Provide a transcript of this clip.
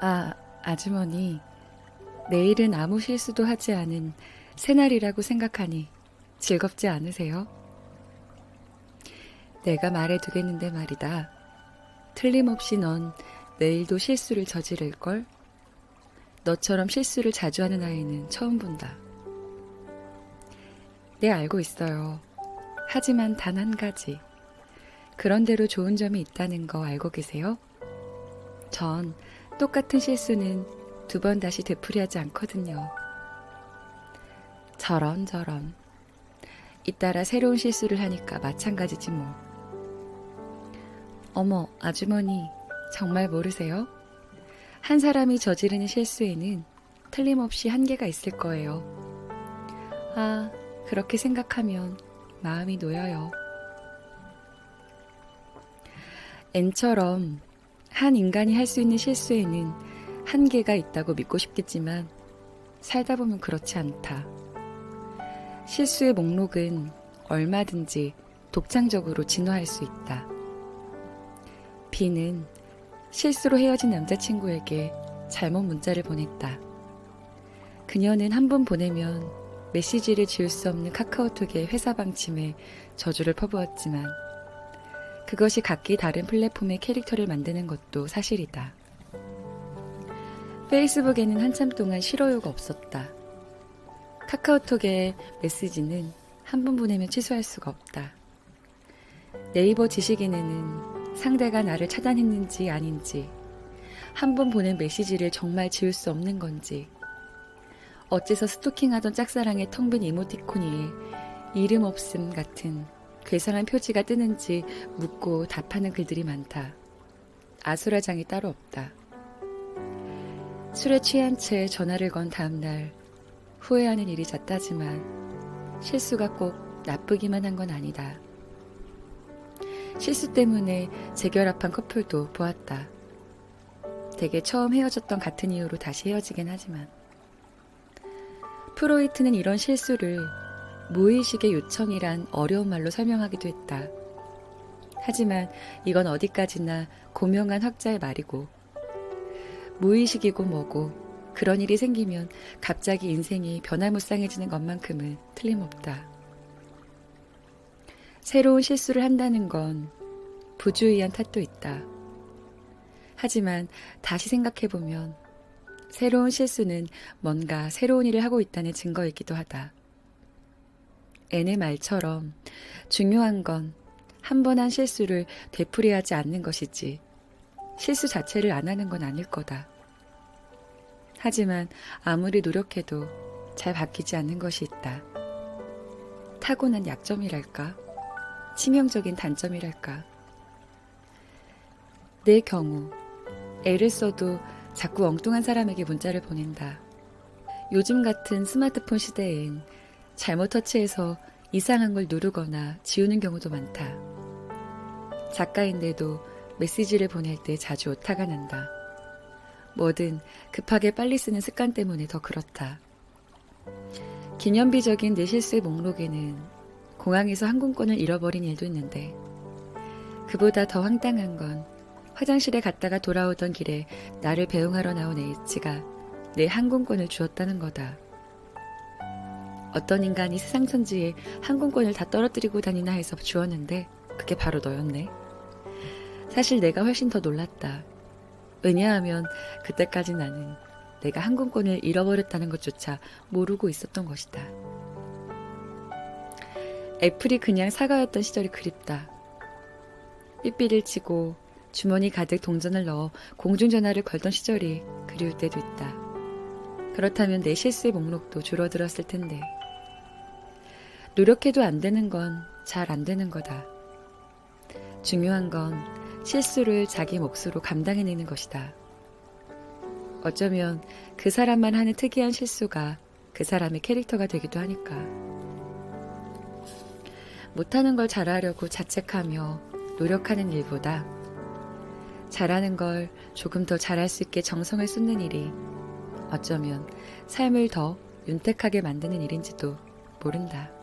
아, 아주머니, 내일은 아무 실수도 하지 않은 새날이라고 생각하니 즐겁지 않으세요? 내가 말해두겠는데 말이다. 틀림없이 넌 내일도 실수를 저지를걸? 너처럼 실수를 자주 하는 아이는 처음 본다. 네, 알고 있어요. 하지만 단 한 가지. 그런대로 좋은 점이 있다는 거 알고 계세요? 전 똑같은 실수는 두 번 다시 되풀이하지 않거든요. 저런. 잇따라 새로운 실수를 하니까 마찬가지지 뭐. 어머, 아주머니, 정말 모르세요? 한 사람이 저지르는 실수에는 틀림없이 한계가 있을 거예요. 아, 그렇게 생각하면 마음이 놓여요. N처럼 한 인간이 할 수 있는 실수에는 한계가 있다고 믿고 싶겠지만 살다 보면 그렇지 않다. 실수의 목록은 얼마든지 독창적으로 진화할 수 있다. B는 실수로 헤어진 남자친구에게 잘못 문자를 보냈다. 그녀는 한 번 보내면 메시지를 지울 수 없는 카카오톡의 회사 방침에 저주를 퍼부었지만 그것이 각기 다른 플랫폼의 캐릭터를 만드는 것도 사실이다. 페이스북에는 한참 동안 싫어요가 없었다. 카카오톡의 메시지는 한 번 보내면 취소할 수가 없다. 네이버 지식인에는 상대가 나를 차단했는지 아닌지, 한 번 보낸 메시지를 정말 지울 수 없는 건지, 어째서 스토킹하던 짝사랑의 텅 빈 이모티콘 위에 이름 없음 같은 괴상한 표지가 뜨는지 묻고 답하는 글들이 많다. 아수라장이 따로 없다. 술에 취한 채 전화를 건 다음날 후회하는 일이 잦다지만 실수가 꼭 나쁘기만 한 건 아니다. 실수 때문에 재결합한 커플도 보았다. 대개 처음 헤어졌던 같은 이유로 다시 헤어지긴 하지만 프로이트는 이런 실수를 무의식의 요청이란 어려운 말로 설명하기도 했다. 하지만 이건 어디까지나 고명한 학자의 말이고 무의식이고 뭐고 그런 일이 생기면 갑자기 인생이 변화무쌍해지는 것만큼은 틀림없다. 새로운 실수를 한다는 건 부주의한 탓도 있다. 하지만 다시 생각해보면 새로운 실수는 뭔가 새로운 일을 하고 있다는 증거이기도 하다. N의 말처럼 중요한 건 한 번 한 실수를 되풀이하지 않는 것이지 실수 자체를 안 하는 건 아닐 거다. 하지만 아무리 노력해도 잘 바뀌지 않는 것이 있다. 타고난 약점이랄까? 치명적인 단점이랄까? 내 경우 애를 써도 자꾸 엉뚱한 사람에게 문자를 보낸다. 요즘 같은 스마트폰 시대엔 잘못 터치해서 이상한 걸 누르거나 지우는 경우도 많다. 작가인데도 메시지를 보낼 때 자주 오타가 난다. 뭐든 급하게 빨리 쓰는 습관 때문에 더 그렇다. 기념비적인 내 실수의 목록에는 공항에서 항공권을 잃어버린 일도 있는데 그보다 더 황당한 건 화장실에 갔다가 돌아오던 길에 나를 배웅하러 나온 H가 내 항공권을 주었다는 거다. 어떤 인간이 세상 천지에 항공권을 다 떨어뜨리고 다니나 해서 주었는데 그게 바로 너였네. 사실 내가 훨씬 더 놀랐다. 왜냐하면 그때까지 나는 내가 항공권을 잃어버렸다는 것조차 모르고 있었던 것이다. 애플이 그냥 사과였던 시절이 그립다. 삐삐를 치고 주머니 가득 동전을 넣어 공중전화를 걸던 시절이 그리울 때도 있다. 그렇다면 내 실수의 목록도 줄어들었을 텐데. 노력해도 안 되는 건 잘 안 되는 거다. 중요한 건 실수를 자기 몫으로 감당해내는 것이다. 어쩌면 그 사람만 하는 특이한 실수가 그 사람의 캐릭터가 되기도 하니까. 못하는 걸 잘하려고 자책하며 노력하는 일보다 잘하는 걸 조금 더 잘할 수 있게 정성을 쏟는 일이 어쩌면 삶을 더 윤택하게 만드는 일인지도 모른다.